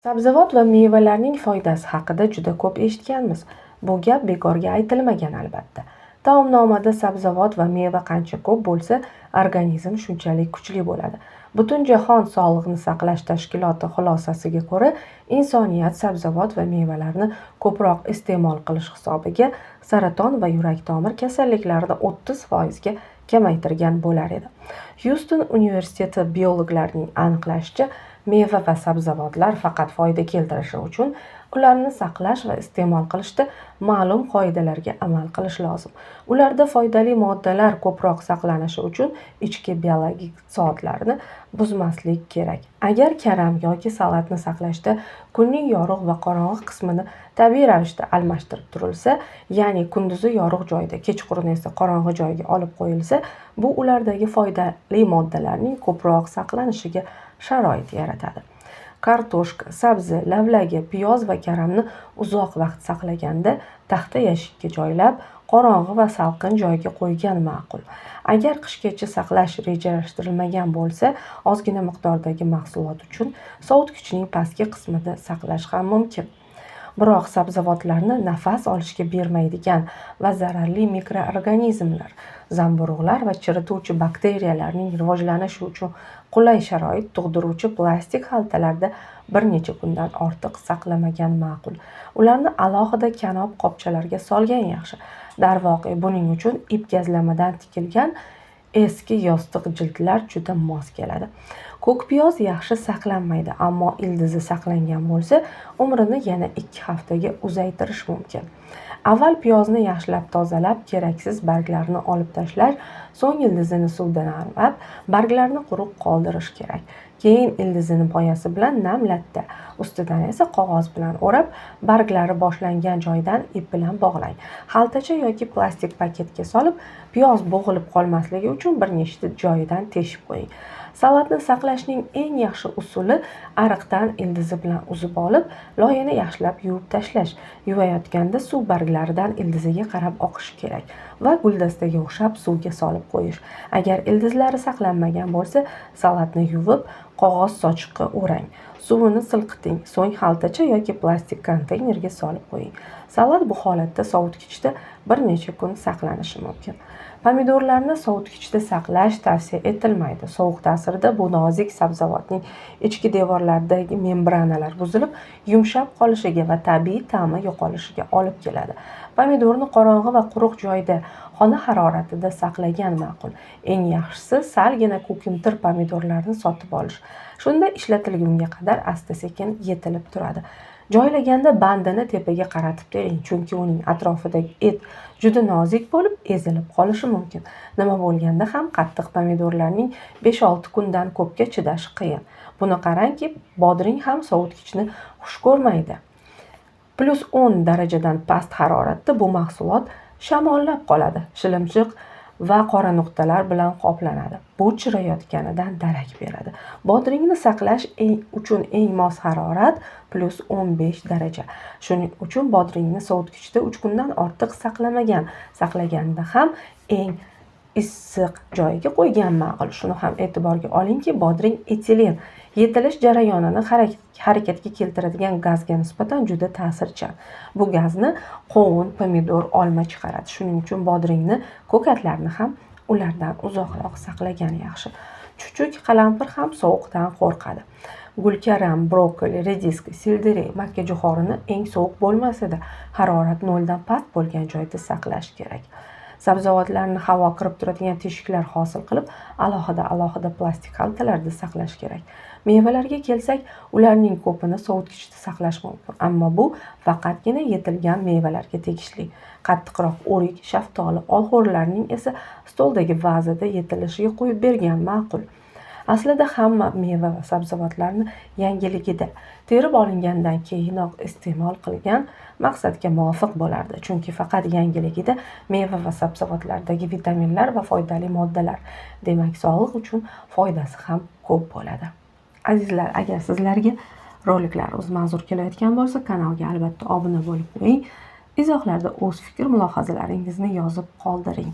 Sabzavot va mevalarning foydasi haqida juda ko'p eshitganmiz. Bu gap bekorga aytilmagan albatta. Taomnomada sabzavot va meva qancha ko'p bo'lsa, organizm shunchalik kuchli bo'ladi. Butunjahon Sog'liqni saqlash tashkiloti xulosasiga ko'ra, insoniyat sabzavot va mevalarni ko'proq iste'mol qilish hisobiga saraton va yurak-tomir kasalliklarini 30% ga kamaytirgan bo'lar edi. Hyuston universiteti biologlarining aniqlashicha, meva va sabzavotlar faqat foyda keltirishi uchun ularni saqlash va iste'mol qilishda ma'lum qoidalarga amal qilish lozim. Ularda foydali moddalar ko'proq saqlanishi uchun ichki biologik soatlarni buzmaslik kerak. Agar karam yoki salatni saqlashda kunning yorug' va qorong'i qismini tabiiy ravishda almashtirib turilsa, ya'ni kunduzi yorug' joyda, kechqurun esa qorong'i joyga olib qo'yilsa, bu ulardagi foydali moddalarning ko'proq saqlanishiga sharoit yaratadi. Kartoshka, sabzi, lavlagi, piyoz va karamni uzoq vaqt saqlaganda taxta yashikka joylab, qorong'i va salqin joyga qo'ygan ma'qul. Agar qishgacha saqlash rejalashtirilmagan bo'lsa, ozgina miqdordagi mahsulot uchun sovutgichning pastki qismida saqlash ham mumkin. Biroq sabzavotlarni nafas olishga bermaydigan va zararli mikroorganizmlar, zamburug'lar va chirituvchi bakteriyalarning rivojlanishi uchun qulay sharoit tug'diruvchi plastik xaltalarda bir necha kundan ortiq saqlamagan ma'qul. Ularni alohida kanob qopchalarga solgan yaxshi. Darvoqe, buning uchun ip gazlamadan tikilgan eski yostiq jildlar juda mos keladi. Ko'k piyoz yaxshi saqlanmaydi, ammo ildizi saqlangan bo'lsa, umrini yana 2 haftaga uzaytirish mumkin. Avval piyozni yaxshilab tozalab, keraksiz barglarini olib tashlash, so'ng ildizini suvdan armab, barglarni quruq qoldirish kerak. Keyin ildizini poyasi bilan nam latta, ustidan esa qog'oz bilan o'rab, barglari boshlangan joydan ip bilan bog'lang. Xaltacha yoki plastik paketga solib, piyoz bo'g'ilib qolmasligi uchun bir nechta joyidan teshib qo'ying. Salatni saqlashning eng yaxshi usuli ariqdan ildizi bilan uzib olib, loyini yaxshilab yuvib tashlash. Yuvayotganda suv barglaridan ildiziga qarab oqishi kerak va guldastaga o'xshab suvga solib qo'yish. Agar ildizlari saqlanmagan bo'lsa, salatni yuvib, qog'oz sochiqqa o'rang. Suvini silqiting, so'ng xaltacha yoki plastik konteynerga solib qo'ying. Salat bu holatda sovutgichda bir necha kun saqlanishi mumkin. Pomidorlarni sovutgichda saqlash tavsiya etilmaydi. Sovuq ta'sirida bu nozik sabzavotning ichki devorlaridagi membranalar buzilib, yumshab qolishiga va tabiiy ta'mi yo'qolishiga olib keladi. Pomidorni qorong'i va quruq joyda, xona haroratida saqlagan ma'qul. Eng yaxshisi salgina ko'kimtir pomidorlarni sotib olish. Shunda ishlatilgunga qadar asta-sekin yetilib turadi. Joylaganda bandini tepaga qaratib tering, chunki uning atrofidagi et juda nozik bo'lib, ezilib qolishi mumkin. Nima bo'lganda ham qattiq pomidorlarning 5-6 kundan ko'pga chidashi qiyin. Buni qarangki, bodring ham sovutgichni xush ko'rmaydi. +10 darajadan past haroratda bu mahsulot shamollab qoladi, shilimshiq va qora nuqtalar bilan qoplanadi. Bu chirayotganidan darak beradi. Bodringni saqlash uchun eng mos harorat +15 daraja. Shuning uchun bodringni sovutgichda 3 kundan ortiq saqlaganda ham eng issiq joyiga qo'ygan ma'qul. Shuni ham e'tiborga olingki, bodring etilen yetilish jarayonini harakatga keltiradigan gazga nisbatan juda ta'sirchan. Bu gazni qovun, pomidor, olma chiqaradi. Shuning uchun bodringni, ko'katlarni ham ulardan uzoqroq saqlagan yaxshi. Chuchuk, qalampir ham sovuqdan qo'rqadi. Gulkaram, brokoli, rediska, sildiri, makkajo'xorini eng sovuq bo'lmasada harorat 0 dan past bo'lgan joyda saqlash kerak. Sabzavotlarni havo kirib turadigan teshiklar hosil qilib, alohida plastik xaltalarda saqlash kerak. Mevalarga kelsak, ularning ko'pini sovutgichda saqlash mumkin, ammo bu faqatgina yetilgan mevalarga tegishli. Qattiqroq o'rik, shaftoli, olxo'rilarning esa stoldagi vazada yetilishiga qo'yib bergan ma'qul. Aslida hamma meva va sabzavotlarni yangiligida, terib olingandan keyinoq iste'mol qilgan maqsadga muvofiq bo'lardi. Chunki faqat yangiligida meva va sabzavotlardagi vitaminlar va foydali moddalar, demak sog'liq uchun foydasi ham ko'p bo'ladi. Azizlar, agar sizlarga roliklarimiz manzur kelayotgan bo'lsa, kanalga albatta obuna bo'lib qo'ying. Izohlarda o'z fikr mulohazalaringizni yozib qoldiring.